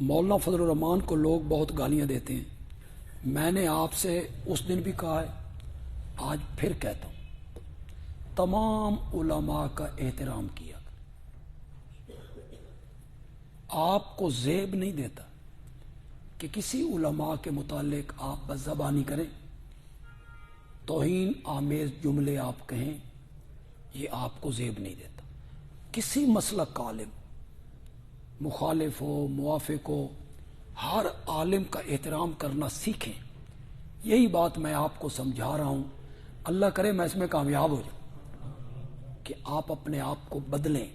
مولانا فضل الرحمان کو لوگ بہت گالیاں دیتے ہیں. میں نے آپ سے اس دن بھی کہا ہے، آج پھر کہتا ہوں، تمام علماء کا احترام کیا. آپ کو زیب نہیں دیتا کہ کسی علماء کے متعلق آپ بد زبانی کریں، توہین آمیز جملے آپ کہیں، یہ آپ کو زیب نہیں دیتا. کسی مسلک کا عالم، مخالف ہو موافق ہو، ہر عالم کا احترام کرنا سیکھیں. یہی بات میں آپ کو سمجھا رہا ہوں. اللہ کرے میں اس میں کامیاب ہو جاؤں کہ آپ اپنے آپ کو بدلیں،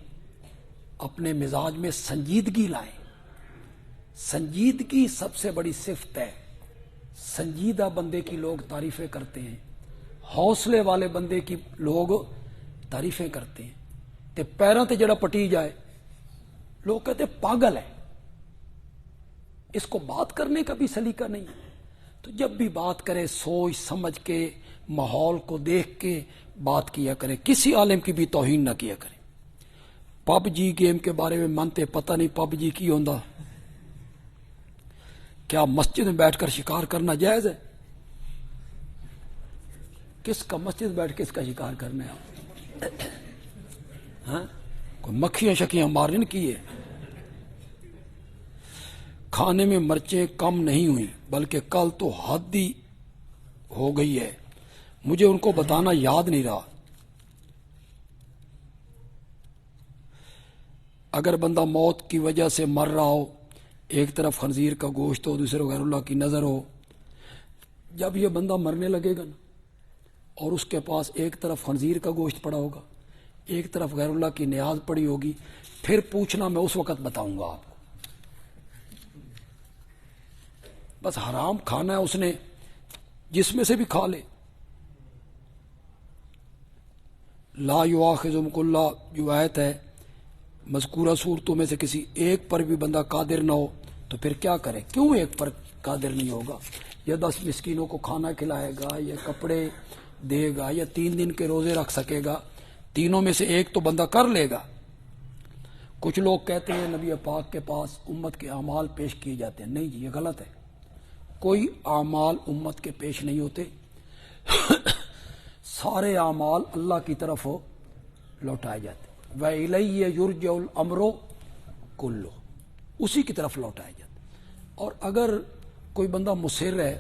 اپنے مزاج میں سنجیدگی لائیں. سنجیدگی سب سے بڑی صفت ہے. سنجیدہ بندے کی لوگ تعریفیں کرتے ہیں، حوصلے والے بندے کی لوگ تعریفیں کرتے ہیں. تے پیروں تے جڑا پٹی جائے لوگ کہتے پاگل ہے، اس کو بات کرنے کا بھی سلیقہ نہیں. تو جب بھی بات کرے سوچ سمجھ کے، ماحول کو دیکھ کے بات کیا کرے، کسی عالم کی بھی توہین نہ کیا کرے. پب جی گیم کے بارے میں مانتے پتہ نہیں پب جی کی ہوندا، کیا مسجد میں بیٹھ کر شکار کرنا جائز ہے؟ کس کا مسجد بیٹھ کے اس کا شکار کرنا ہے؟ ہاں کوئی مکھیاں شکیاں مارنے کی ہے. کھانے میں مرچیں کم نہیں ہوئی بلکہ کل تو حد ہی ہو گئی ہے، مجھے ان کو بتانا یاد نہیں رہا. اگر بندہ موت کی وجہ سے مر رہا ہو، ایک طرف خنزیر کا گوشت ہو، دوسرے غیر اللہ کی نظر ہو، جب یہ بندہ مرنے لگے گا نا اور اس کے پاس ایک طرف خنزیر کا گوشت پڑا ہوگا، ایک طرف غیر اللہ کی نیاز پڑی ہوگی، پھر پوچھنا میں اس وقت بتاؤں گا آپ کو. بس حرام کھانا ہے اس نے، جس میں سے بھی کھا لے. لا یؤاخذکم اللہ جو آیت ہے، مذکورہ صورتوں میں سے کسی ایک پر بھی بندہ قادر نہ ہو تو پھر کیا کرے؟ کیوں ایک پر قادر نہیں ہوگا؟ یا 10 مسکینوں کو کھانا کھلائے گا، یا کپڑے دے گا، یا 3 دن کے روزے رکھ سکے گا. تینوں میں سے ایک تو بندہ کر لے گا. کچھ لوگ کہتے ہیں نبی پاک کے پاس امت کے اعمال پیش کیے جاتے ہیں. نہیں جی، یہ غلط ہے. کوئی اعمال امت کے پیش نہیں ہوتے. سارے اعمال اللہ کی طرف لوٹائے جاتے. وَإِلَيَّ يُرْجَعُ الْأَمْرُ كُلُّهُ، اسی کی طرف لوٹائے جاتے. اور اگر کوئی بندہ مصر ہے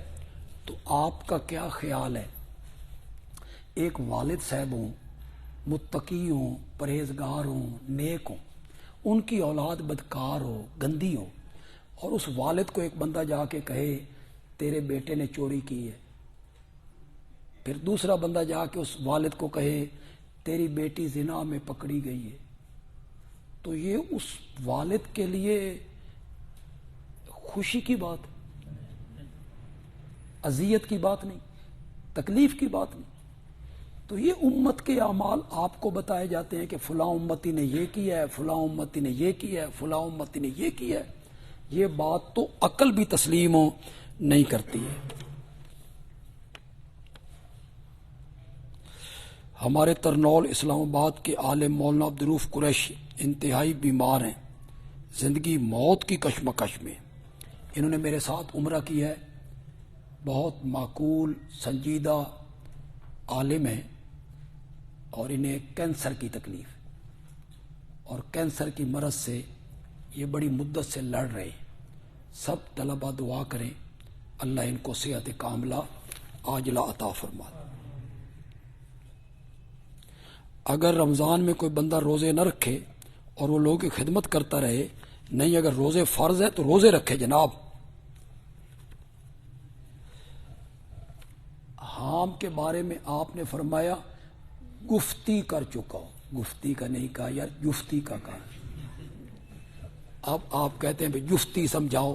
تو آپ کا کیا خیال ہے؟ ایک والد صاحب ہوں، متقی ہوں، پرہیزگار ہوں، نیک ہوں، ان کی اولاد بدکار ہو، گندی ہو، اور اس والد کو ایک بندہ جا کے کہے تیرے بیٹے نے چوری کی ہے، پھر دوسرا بندہ جا کے اس والد کو کہے تیری بیٹی زنا میں پکڑی گئی ہے، تو یہ اس والد کے لیے خوشی کی بات، اذیت کی بات نہیں، تکلیف کی بات نہیں. تو یہ امت کے اعمال آپ کو بتائے جاتے ہیں کہ فلاں امتی نے یہ کیا ہے، فلاں امتی نے یہ کیا ہے، فلاں امتی نے یہ کیا ہے. یہ بات تو عقل بھی تسلیم نہیں کرتی ہے. ہمارے ترنول اسلام آباد کے عالم مولانا عبدالرؤف قریشی انتہائی بیمار ہیں، زندگی موت کی کشمکش میں. انہوں نے میرے ساتھ عمرہ کی ہے. بہت معقول سنجیدہ عالم ہیں، اور انہیں کینسر کی تکلیف، اور کینسر کی مرض سے یہ بڑی مدت سے لڑ رہے ہیں. سب طلبہ دعا کریں اللہ ان کو صحت کاملہ عاجلہ عطا فرمائے. اگر رمضان میں کوئی بندہ روزے نہ رکھے اور وہ لوگوں کی خدمت کرتا رہے، نہیں اگر روزے فرض ہے تو روزے رکھے جناب. حام کے بارے میں آپ نے فرمایا گفتی کر چکا ہو، گفتی کا نہیں کہا یار، جفتی کا کہا. اب آپ کہتے ہیں جفتی سمجھاؤ.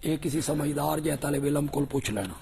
ایک کسی سمجھدار جائے طالب علم کو پوچھ لینا.